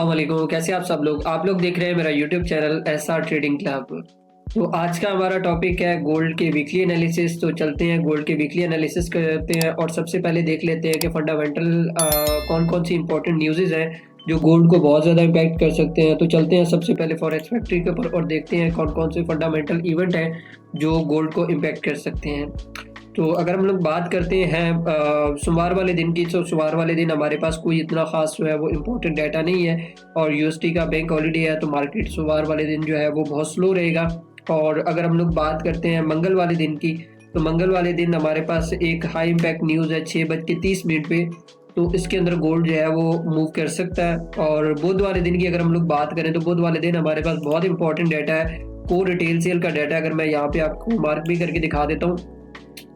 अस्सलाम वालेकुम, कैसे आप सब लोग? आप लोग देख रहे हैं मेरा YouTube channel SR trading club. तो आज का हमारा टॉपिक है गोल्ड के वीकली एनालिसिस। तो चलते हैं गोल्ड के वीकली एनालिसिस करते हैं और सबसे पहले देख लेते हैं कि फंडामेंटल कौन कौन सी इंपॉर्टेंट न्यूज़ेज़ हैं जो गोल्ड को बहुत ज़्यादा इम्पैक्ट कर सकते हैं। तो चलते हैं सबसे पहले फॉरेक्स फैक्ट्री के ऊपर और देखते हैं कौन कौन से फंडामेंटल इवेंट हैं जो गोल्ड को इम्पैक्ट कर सकते हैं। तो अगर हम लोग बात करते हैं सोमवार वाले दिन की, तो सोमवार वाले दिन हमारे पास कोई इतना खास जो है वो इम्पोर्टेंट डाटा नहीं है और यूएसडी का बैंक हॉलीडे है, तो मार्केट सोमवार वाले दिन जो है वो बहुत स्लो रहेगा। और अगर हम लोग बात करते हैं मंगल वाले दिन की, तो मंगल वाले दिन हमारे पास एक हाई इम्पैक्ट न्यूज़ है 6:30 पे। तो इसके अंदर गोल्ड जो है वो मूव कर सकता है। और बुध वाले दिन की अगर हम लोग बात करें, तो बुध वाले दिन हमारे पास बहुत इंपॉर्टेंट डाटा है, कोर रिटेल सेल का डाटा। अगर मैं यहाँ पे आपको मार्क भी करके दिखा देता हूँ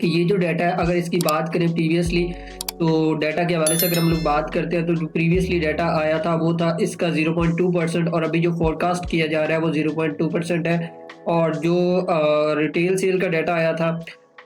कि ये जो डाटा है, अगर इसकी बात करें प्रीवियसली, तो डाटा के हवाले से अगर हम लोग बात करते हैं, तो जो प्रीवियसली डाटा आया था वो था इसका 0.2% और अभी जो फोरकास्ट किया जा रहा है वो 0.2% है। और जो रिटेल सेल का डाटा आया था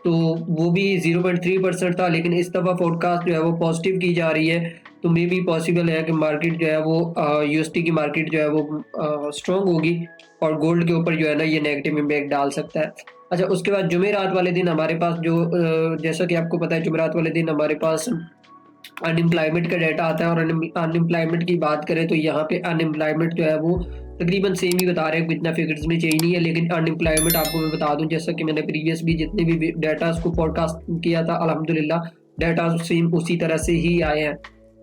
तो वो भी 0.3% था, लेकिन इस दफ़ा फोरकास्ट जो है वो पॉजिटिव की जा रही है। तो मे बी पॉसिबल है कि मार्केट जो है वो यूएसडी की मार्केट जो है वो स्ट्रॉन्ग होगी और गोल्ड के ऊपर जो है ना ये नेगेटिव इम्पैक्ट डाल सकता है। अच्छा, उसके बाद जुमेरात वाले दिन हमारे पास जो जैसा कि आपको पता है, जुमेरात वाले दिन हमारे पास अनएम्प्लॉयमेंट का डाटा आता है। और अनएम्प्लॉयमेंट की बात करें तो यहाँ पे अनएम्प्लॉयमेंट जो है वो तकरीबन सेम ही बता रहे हैं, इतना फिगर्स में चेंज नहीं है। लेकिन अनएम्प्लॉयमेंट आपको मैं बता दूं, जैसा कि मैंने प्रीवियस भी जितने भी डाटा उसको फोरकास्ट किया था, अल्हम्दुलिल्लाह डाटा सेम उसी तरह से ही आए हैं।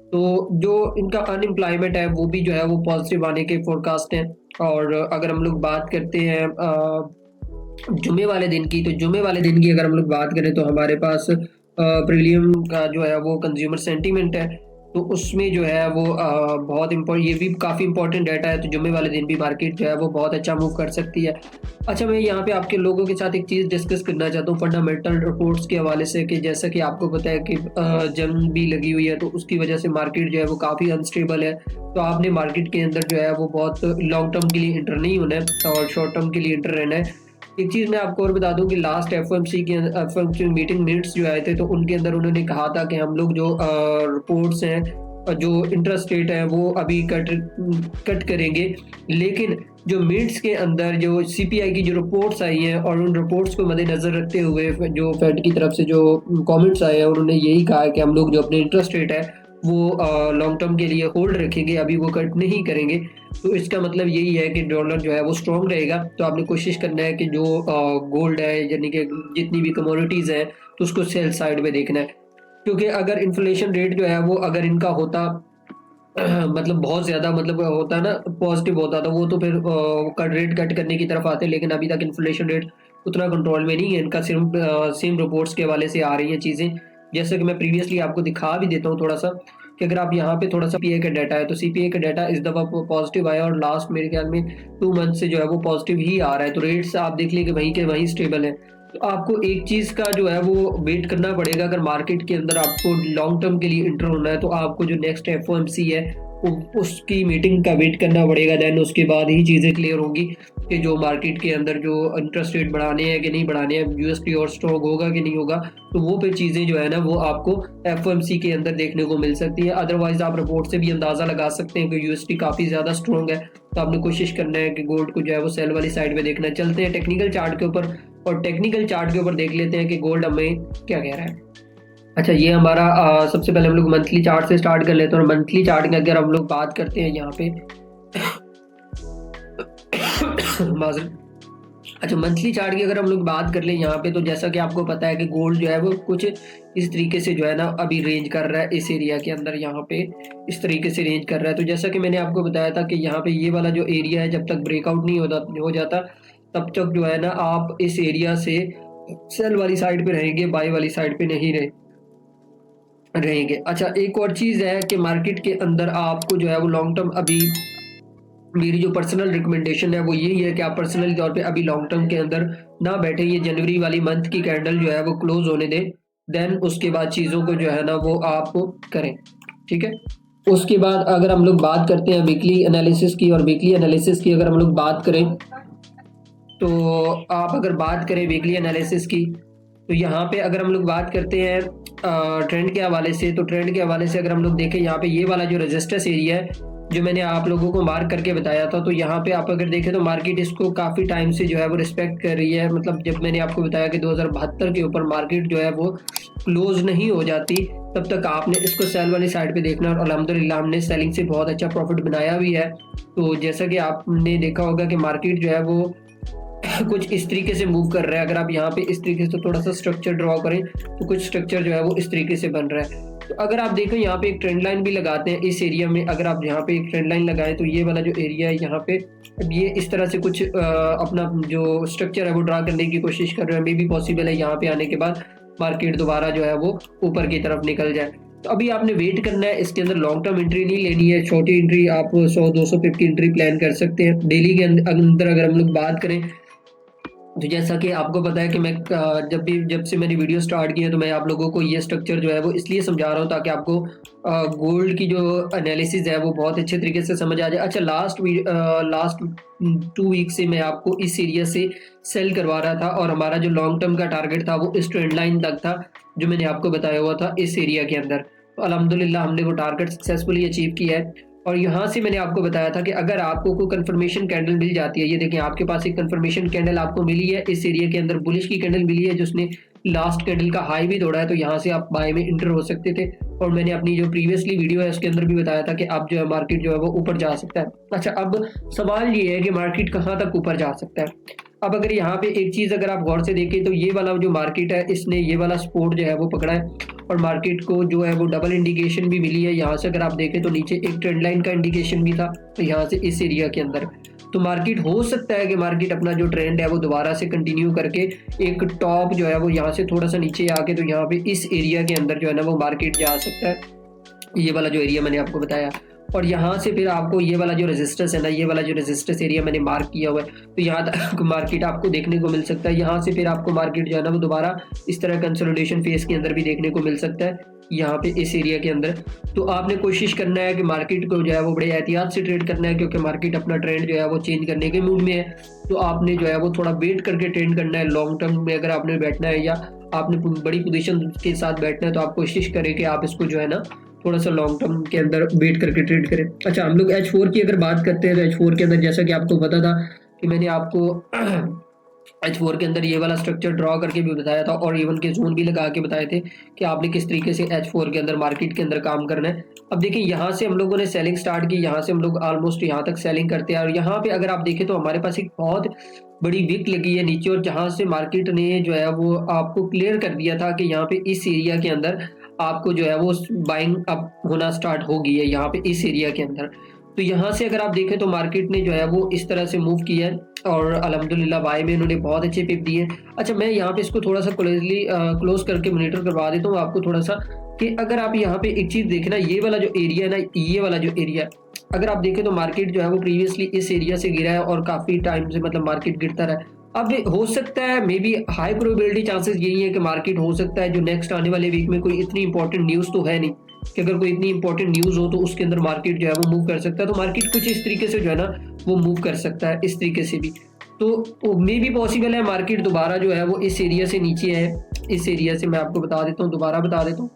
तो जो इनका अनएम्प्लॉयमेंट है वो भी जो है वो पॉजिटिव आने के फोरकास्ट हैं। और अगर हम लोग बात करते हैं जुमे वाले दिन की, तो जुमे वाले दिन की अगर हम लोग बात करें, तो हमारे पास प्रीलियम का जो है वो कंज्यूमर सेंटीमेंट है। तो उसमें जो है वो बहुत ये भी काफ़ी इंपॉर्टेंट डाटा है। तो जुमे वाले दिन भी मार्केट जो है वो बहुत अच्छा मूव कर सकती है। अच्छा, मैं यहाँ पे आपके लोगों के साथ एक चीज़ डिस्कस करना चाहता हूँ फंडामेंटल रिपोर्ट्स के हवाले से, कि जैसा कि आपको पता है कि जंग भी लगी हुई है, तो उसकी वजह से मार्केट जो है वो काफ़ी अनस्टेबल है। तो आपने मार्केट के अंदर जो है वो बहुत लॉन्ग टर्म के लिए इंटर नहीं होना है और शॉर्ट टर्म के लिए इंटर रहना है। एक चीज़ मैं आपको और बता दूं कि लास्ट एफओएमसी मीटिंग मिनट्स जो आए थे, तो उनके अंदर उन्होंने कहा था कि हम लोग जो रिपोर्ट्स हैं, जो इंटरेस्ट रेट है वो अभी कट करेंगे। लेकिन जो मिनट्स के अंदर जो सीपीआई की जो रिपोर्ट्स आई हैं और उन रिपोर्ट्स को मद्देनज़र रखते हुए जो फेड की तरफ से जो कमेंट्स आए हैं, उन्होंने यही कहा कि हम लोग जो अपने इंटरेस्ट रेट है वो लॉन्ग टर्म के लिए होल्ड रखेंगे, अभी वो कट नहीं करेंगे। तो इसका मतलब यही है कि डॉलर जो है वो स्ट्रॉन्ग रहेगा। तो आपने कोशिश करना है कि जो गोल्ड है, यानी कि जितनी भी कमोडिटीज़ हैं, तो उसको सेल साइड में देखना है। क्योंकि अगर इन्फ्लेशन रेट जो है वो अगर इनका होता मतलब बहुत ज़्यादा मतलब होता है ना, पॉजिटिव होता, तो वो तो फिर कट रेट कट करने की तरफ आते। लेकिन अभी तक इन्फ्लेशन रेट उतना कंट्रोल में नहीं है इनका, सिर्फ सेम रिपोर्ट्स के हवाले से आ रही हैं चीज़ें। जैसे कि मैं प्रीवियसली आपको दिखा भी देता हूँ थोड़ा सा, कि अगर आप यहाँ पे थोड़ा सा सीपीआई का डाटा है, तो सीपीआई का डाटा इस दफ़ा पॉजिटिव आया और लास्ट मेरे ख्याल में 2 मंथ से जो है वो पॉजिटिव ही आ रहा है। तो रेट्स आप देख लीजिए वहीं के वहीं स्टेबल है। तो आपको एक चीज़ का जो है वो वेट करना पड़ेगा, अगर मार्केट के अंदर आपको लॉन्ग टर्म के लिए इंटर होना है, तो आपको जो नेक्स्ट एफओएमसी है उसकी मीटिंग का वेट करना पड़ेगा। देन उसके बाद ही चीज़ें क्लियर होंगी कि जो मार्केट के अंदर जो इंटरेस्ट रेट बढ़ाने हैं कि नहीं बढ़ाने हैं, यूएसडी और स्ट्रॉन्ग होगा कि नहीं होगा। तो वो फिर चीज़ें जो है ना वो आपको एफओएमसी के अंदर देखने को मिल सकती है। अदरवाइज आप रिपोर्ट से भी अंदाज़ा लगा सकते हैं कि यूएसडी काफ़ी ज़्यादा स्ट्रॉन्ग है। तो आपने कोशिश करना है कि गोल्ड को जो है वो सेल वाली साइड में देखना है। चलते हैं टेक्निकल चार्ट के ऊपर और टेक्निकल चार्ट के ऊपर देख लेते हैं कि गोल्ड हमें क्या कह रहा है। अच्छा, ये हमारा सबसे पहले हम लोग मंथली चार्ट से स्टार्ट कर लेते हैं। और मंथली चार्ट की अगर हम लोग बात करते हैं यहाँ पे माजरत। अच्छा, मंथली चार्ट की अगर हम लोग बात कर लें यहाँ पे, तो जैसा कि आपको पता है कि गोल्ड जो है वो कुछ इस तरीके से जो है ना अभी रेंज कर रहा है इस एरिया के अंदर, यहाँ पे इस तरीके से रेंज कर रहा है। तो जैसा कि मैंने आपको बताया था कि यहाँ पे ये वाला जो एरिया है, जब तक ब्रेकआउट नहीं हो जाता तब तक जो है ना आप इस एरिया से सेल वाली साइड पे रहेंगे, बाई वाली साइड पे नहीं रहेंगे। अच्छा, एक और चीज़ है कि मार्केट के अंदर आपको जो है वो लॉन्ग टर्म, अभी मेरी जो पर्सनल रिकमेंडेशन है वो यही है कि आप पर्सनली तौर पे अभी लॉन्ग टर्म के अंदर ना बैठे, ये जनवरी वाली मंथ की कैंडल जो है वो क्लोज होने दें। देन उसके बाद चीज़ों को जो है ना वो आप करें, ठीक है। उसके बाद अगर हम लोग बात करते हैं वीकली एनालिसिस की, और वीकली एनालिसिस की अगर हम लोग बात करें, तो आप अगर बात करें वीकली एनालिसिस की, तो यहाँ पे अगर हम लोग बात करते हैं ट्रेंड के हवाले से, तो ट्रेंड के हवाले से अगर हम लोग देखें, यहाँ पे ये वाला जो रेजिस्टेंस एरिया है जो मैंने आप लोगों को मार्क करके बताया था, तो यहाँ पे आप अगर देखें तो मार्केट इसको काफ़ी टाइम से जो है वो रिस्पेक्ट कर रही है। मतलब जब मैंने आपको बताया कि 2072 के ऊपर मार्केट जो है वो क्लोज नहीं हो जाती, तब तक आपने इसको सेल वाली साइड पे देखना है। और अल्हम्दुलिल्लाह हमने सेलिंग से बहुत अच्छा प्रॉफिट बनाया भी है। तो जैसा कि आपने देखा होगा कि मार्केट जो है वो कुछ इस तरीके से मूव कर रहा है। अगर आप यहाँ पे इस तरीके से थोड़ा सा स्ट्रक्चर ड्रॉ करें तो कुछ स्ट्रक्चर जो है वो इस तरीके से बन रहा है। तो अगर आप देखें यहाँ पे एक ट्रेंड लाइन भी लगाते हैं इस एरिया में, अगर आप यहाँ पे एक ट्रेंड लाइन लगाएं तो ये वाला जो एरिया है यहाँ पे, अब ये इस तरह से कुछ अपना जो स्ट्रक्चर है वो ड्रा करने की कोशिश कर रहे हैं। मे भी पॉसिबल है यहाँ पे आने के बाद मार्केट दोबारा जो है वो ऊपर की तरफ निकल जाए। तो अभी आपने वेट करना है, इसके अंदर लॉन्ग टर्म एंट्री नहीं लेनी है, छोटी एंट्री आप 100-200 पिप की एंट्री प्लान कर सकते हैं। डेली के अंदर अगर हम लोग बात करें तो जैसा कि आपको पता है कि मैं जब से मैंने वीडियो स्टार्ट किया तो मैं आप लोगों को ये स्ट्रक्चर जो है वो इसलिए समझा रहा हूँ ताकि आपको गोल्ड की जो एनालिसिस है वो बहुत अच्छे तरीके से समझ आ जाए। अच्छा, लास्ट 2 वीक से मैं आपको इस एरिया से सेल करवा रहा था और हमारा जो लॉन्ग टर्म का टारगेट था वो इस ट्रेंड लाइन तक था जो मैंने आपको बताया हुआ था इस एरिया के अंदर। तो अल्हम्दुलिल्लाह हमने वो टारगेट सक्सेसफुली अचीव किया है। और यहाँ से मैंने आपको बताया था कि अगर आपको कोई कंफर्मेशन कैंडल मिल जाती है, ये देखें आपके पास एक कंफर्मेशन कैंडल आपको मिली है इस एरिया के अंदर, बुलिश की कैंडल मिली है जिसने लास्ट कैंडल का हाई भी तोड़ा है, तो यहाँ से आप बाय में इंटर हो सकते थे। और मैंने अपनी जो प्रीवियसली वीडियो है उसके अंदर भी बताया था कि अब जो है मार्केट जो है वो ऊपर जा सकता है। अच्छा, अब सवाल ये है कि मार्केट कहाँ तक ऊपर जा सकता है। अब अगर यहाँ पे एक चीज़ अगर आप गौर से देखें तो ये वाला जो मार्केट है इसने ये वाला सपोर्ट जो है वो पकड़ा है और मार्केट को जो है वो डबल इंडिकेशन भी मिली है। यहाँ से अगर आप देखें तो नीचे एक ट्रेंड लाइन का इंडिकेशन भी था, तो यहाँ से इस एरिया के अंदर तो मार्केट हो सकता है कि मार्केट अपना जो ट्रेंड है वो दोबारा से कंटिन्यू करके एक टॉप जो है वो यहाँ से थोड़ा सा नीचे आके तो यहाँ पे इस एरिया के अंदर जो है ना वो मार्केट जा सकता है, ये वाला जो एरिया मैंने आपको बताया। और यहाँ से फिर आपको ये वाला जो रेजिस्टेंस है ना, ये वाला जो रेजिस्टेंस एरिया मैंने मार्क किया हुआ है, तो यहाँ तक मार्केट आपको देखने को मिल सकता है। यहाँ से फिर आपको मार्केट जो है ना वो दोबारा इस तरह कंसोलिडेशन फेज के अंदर भी देखने को मिल सकता है यहाँ पे इस एरिया के अंदर। तो आपने कोशिश करना है कि मार्केट को जो है वो बड़े एहतियात से ट्रेड करना है, क्योंकि मार्केट अपना ट्रेंड जो है वो चेंज करने के मूड में है। तो आपने जो है वो थोड़ा वेट करके ट्रेड करना है। लॉन्ग टर्म में अगर आपने बैठना है या आपने बड़ी पोजीशन के साथ बैठना है तो आप कोशिश करें कि आप इसको जो है ना थोड़ा सा लॉन्ग टर्म के अंदर वेट करके ट्रेड करें। अच्छा, हम लोग H4 की अगर बात करते हैं तो H4 के अंदर जैसा कि आपको पता था कि मैंने आपको H4 के अंदर ये वाला स्ट्रक्चर ड्रॉ करके भी बताया था और इवन के जोन भी लगा के बताए थे कि आपने किस तरीके से H4 के अंदर मार्केट के अंदर काम करना है। अब देखिए यहाँ से हम लोगों ने सेलिंग स्टार्ट की, यहाँ से हम लोग ऑलमोस्ट यहाँ तक सेलिंग करते हैं और यहाँ पे अगर आप देखें तो हमारे पास एक बहुत बड़ी विक लगी है नीचे और जहाँ से मार्केट ने जो है वो आपको क्लियर कर दिया था कि यहाँ पे इस एरिया के अंदर आपको जो है वो बाइंग अप होना स्टार्ट हो गई है यहाँ पे इस एरिया के अंदर। तो यहाँ से अगर आप देखें तो मार्केट ने जो है वो इस तरह से मूव किया है और अल्हम्दुलिल्लाह बाय में इन्होंने बहुत अच्छे पिप दिए। अच्छा, मैं यहाँ पे इसको थोड़ा सा क्लोज करके मॉनिटर करवा देता हूँ आपको थोड़ा सा कि अगर आप यहाँ पे एक चीज़ देखना, ये वाला जो एरिया है ना, ये वाला जो एरिया अगर आप देखें तो मार्केट जो है वो प्रीवियसली इस एरिया से गिरा है और काफ़ी टाइम से मतलब मार्केट गिरता रहा है। अब हो सकता है may be high probability chances यही है कि मार्केट हो सकता है जो नेक्स्ट आने वाले वीक में कोई इतनी इंपॉर्टेंट न्यूज़ तो है नहीं कि अगर कोई इतनी इंपॉर्टेंट न्यूज़ हो तो उसके अंदर मार्केट जो है वो मूव कर सकता है। तो मार्केट कुछ इस तरीके से जो है ना वो मूव कर सकता है इस तरीके से भी। तो मे भी पॉसिबल है मार्केट दोबारा जो है वो इस एरिया से नीचे है। इस एरिया से मैं आपको बता देता हूँ, दोबारा बता देता हूँ,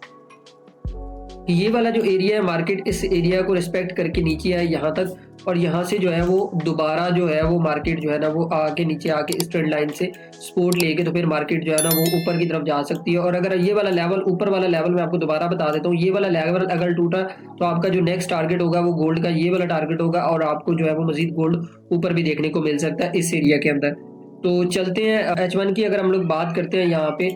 ये वाला जो एरिया है मार्केट इस एरिया को रिस्पेक्ट करके नीचे आए यहाँ तक और यहाँ से जो है वो दोबारा जो है वो मार्केट जो है ना वो आके नीचे आके इस ट्रेंड लाइन से सपोर्ट लेके तो फिर मार्केट जो है ना वो ऊपर की तरफ जा सकती है। और अगर ये वाला लेवल ऊपर वाला लेवल मैं आपको दोबारा बता देता हूँ, ये वाला लेवल अगर टूटा तो आपका जो नेक्स्ट टारगेट होगा वो गोल्ड का ये वाला टारगेट होगा और आपको जो है वो मजीद गोल्ड ऊपर भी देखने को मिल सकता है इस एरिया के अंदर। तो चलते हैं H1 की अगर हम लोग बात करते हैं यहाँ पे,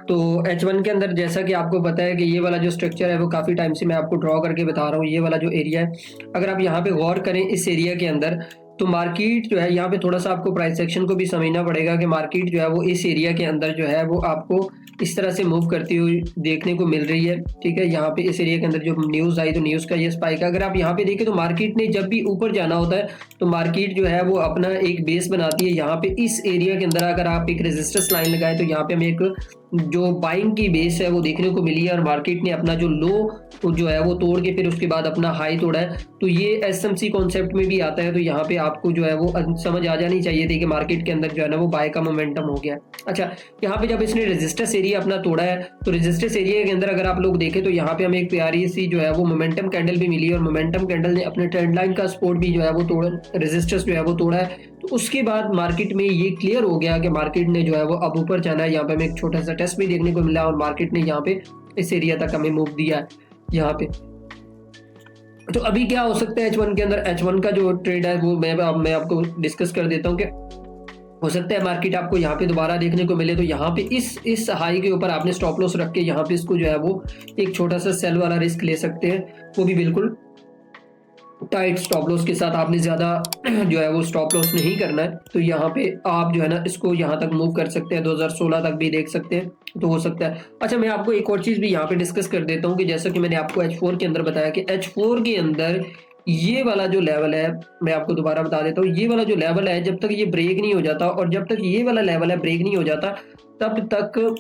तो H1 के अंदर जैसा कि आपको पता है कि ये वाला जो स्ट्रक्चर है वो काफ़ी टाइम से मैं आपको ड्रॉ करके बता रहा हूँ। ये वाला जो एरिया है अगर आप यहाँ पे गौर करें इस एरिया के अंदर तो मार्केट जो है यहाँ पे थोड़ा सा आपको प्राइस सेक्शन को भी समझना पड़ेगा कि मार्केट जो है वो इस एरिया के अंदर जो है वो आपको इस तरह से मूव करती हुई देखने को मिल रही है। ठीक है, यहाँ पे इस एरिया के अंदर जो न्यूज़ आई तो न्यूज़ का ये स्पाइक अगर आप यहाँ पे देखें तो मार्केट ने जब भी ऊपर जाना होता है तो मार्केट जो है वो अपना एक बेस बनाती है। यहाँ पे इस एरिया के अंदर अगर आप एक रेजिस्टेंस लाइन लगाएं तो यहाँ पे हमें एक जो बाइंग की बेस है वो देखने को मिली है और मार्केट ने अपना जो लो जो है वो तोड़ के फिर उसके बाद अपना हाई तोड़ा है। तो ये एसएमसी कॉन्सेप्ट में भी आता है। तो यहाँ पे आपको जो है वो समझ आ जानी चाहिए थी कि मार्केट के अंदर जो है ना वो बाय का मोमेंटम हो गया। अच्छा, यहाँ पे जब इसने रेजिस्टेंस एरिया अपना तोड़ा है तो रेजिस्टेंस एरिया के अंदर अगर आप लोग देखें तो यहाँ पे हमें एक प्यारी सी जो है वो मोमेंटम कैंडल भी मिली और मोमेंटम कैंडल ने अपने ट्रेंड लाइन का सपोर्ट भी जो है वो तोड़ा, रेजिस्टेंस जो है वो तोड़ा है। तो उसके बाद मार्केट में ये क्लियर हो गया कि मार्केट ने जो है वो अब ऊपर जाना है। यहाँ पे हमें एक छोटा सा टेस्ट भी देखने को मिला और मार्केट ने यहाँ पे इस एरिया तक हमें मूव दिया है यहाँ पे। तो अभी क्या हो सकता है H1 के अंदर, H1 का जो ट्रेड है वो मैं आपको डिस्कस कर देता हूँ कि हो सकता है मार्केट आपको यहाँ पे दोबारा देखने को मिले। तो यहाँ पे इस हाई के ऊपर आपने स्टॉप लॉस रख के यहाँ पे इसको जो है वो एक छोटा सा सेल वाला रिस्क ले सकते हैं, वो भी बिल्कुल टाइट स्टॉप लॉस के साथ। आपने ज्यादा जो है वो स्टॉप लॉस नहीं करना है। तो यहाँ पे आप जो है ना इसको यहाँ तक मूव कर सकते हैं, 2016 तक भी देख सकते हैं, तो हो सकता है। अच्छा, मैं आपको एक और चीज भी यहाँ पे डिस्कस कर देता हूँ कि जैसा कि मैंने आपको H4 के अंदर बताया कि H4 के अंदर ये वाला जो लेवल है, मैं आपको दोबारा बता देता हूँ, ये वाला जो लेवल है जब तक ये ब्रेक नहीं हो जाता और जब तक ये वाला लेवल है ब्रेक नहीं हो जाता तब तक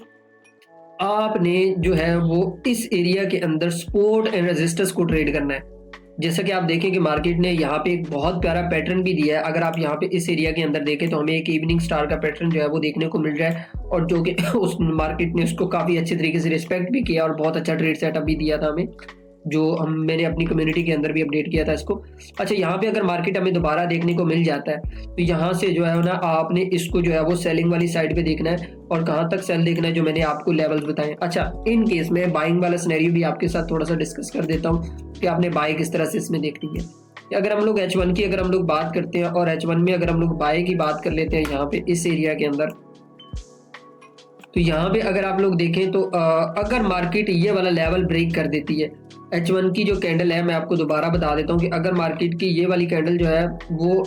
आपने जो है वो इस एरिया के अंदर सपोर्ट एंड रेजिस्टेंस को ट्रेड करना है। जैसा कि आप देखें कि मार्केट ने यहाँ पे एक बहुत प्यारा पैटर्न भी दिया है। अगर आप यहाँ पे इस एरिया के अंदर देखें तो हमें एक इवनिंग स्टार का पैटर्न जो है वो देखने को मिल रहा है और जो कि उस मार्केट ने उसको काफी अच्छे तरीके से रिस्पेक्ट भी किया और बहुत अच्छा ट्रेड सेटअप भी दिया था हमें, जो मैंने अपनी कम्युनिटी के अंदर भी अपडेट किया था इसको। अच्छा, यहाँ पे अगर मार्केट हमें दोबारा देखने को मिल जाता है तो यहाँ से जो है ना आपने इसको जो है वो सेलिंग वाली साइड पे देखना है और कहाँ तक सेल देखना है, जो मैंने आपको लेवल्स बताए। अच्छा, इन केस में बाइंग वाला सिनेरियो भी आपके साथ थोड़ा सा डिस्कस कर देता हूँ कि आपने बाय किस तरह से इसमें देखनी है। अगर हम लोग H1 की अगर हम लोग बात करते हैं और H1 में अगर हम लोग बाय की बात कर लेते हैं यहाँ पे इस एरिया के अंदर, तो यहाँ पे अगर आप लोग देखें तो अगर मार्केट ये वाला लेवल ब्रेक कर देती है, H1 की जो कैंडल है मैं आपको दोबारा बता देता हूँ कि अगर मार्केट की ये वाली कैंडल जो है वो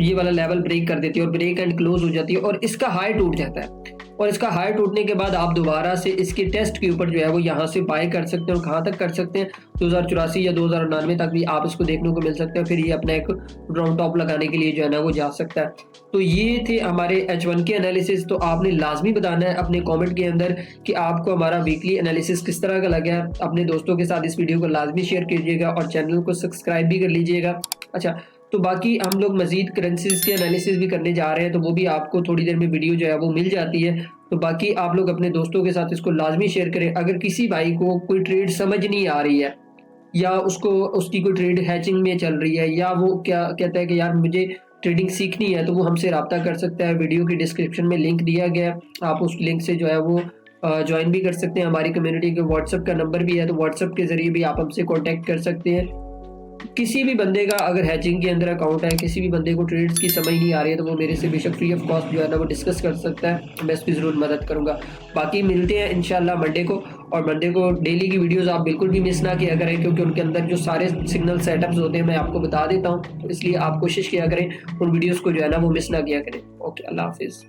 ये वाला लेवल ब्रेक कर देती है और ब्रेक एंड क्लोज हो जाती है और इसका हाई टूट जाता है और इसका हाई टूटने के बाद आप दोबारा से इसके टेस्ट के ऊपर जो है वो यहाँ से बाय कर सकते हैं और कहाँ तक कर सकते हैं, 2084 या 2099 तक भी आप इसको देखने को मिल सकते हैं। फिर ये अपना एक राउंड टॉप लगाने के लिए जो है ना वो जा सकता है। तो ये थे हमारे H1 के एनालिसिस। तो आपने लाजमी बताना है अपने कमेंट के अंदर कि आपको हमारा वीकली एनालिसिस किस तरह का लगा है। अपने दोस्तों के साथ इस वीडियो को लाजमी शेयर कीजिएगा और चैनल को सब्सक्राइब भी कर लीजिएगा। अच्छा, तो बाकी हम लोग मजीद करेंसीज के एनालिसिस भी करने जा रहे हैं, तो वो भी आपको थोड़ी देर में वीडियो जो है वो मिल जाती है। तो बाकी आप लोग अपने दोस्तों के साथ इसको लाजमी शेयर करें। अगर किसी भाई को कोई ट्रेड समझ नहीं आ रही है या उसको उसकी कोई ट्रेड हैचिंग में चल रही है या वो क्या कहता है कि यार मुझे ट्रेडिंग सीखनी है, तो वो हमसे रब्ता कर सकता है। वीडियो की डिस्क्रिप्शन में लिंक दिया गया है, आप उस लिंक से जो है वो ज्वाइन भी कर सकते हैं। हमारी कम्युनिटी के व्हाट्सएप का नंबर भी है, तो व्हाट्सएप के जरिए भी आप हमसे कॉन्टैक्ट कर सकते हैं। किसी भी बंदे का अगर हैचिंग के अंदर अकाउंट है, किसी भी बंदे को ट्रेड्स की समझ नहीं आ रही है, तो वो मेरे से बेशक फ्री ऑफ कॉस्ट जो है ना वो डिस्कस कर सकता है। मैं इसकी ज़रूर मदद करूंगा। बाकी मिलते हैं इंशाल्लाह मंडे को, और मंडे को डेली की वीडियोस आप बिल्कुल भी मिस ना किया करें, क्योंकि उनके अंदर जो सारे सिग्नल सेटअप्स होते हैं मैं आपको बता देता हूँ, तो इसलिए आप कोशिश किया करें उन वीडियोज़ को जो है ना वो मिस ना किया करें। ओके, अल्लाह हाफिज़।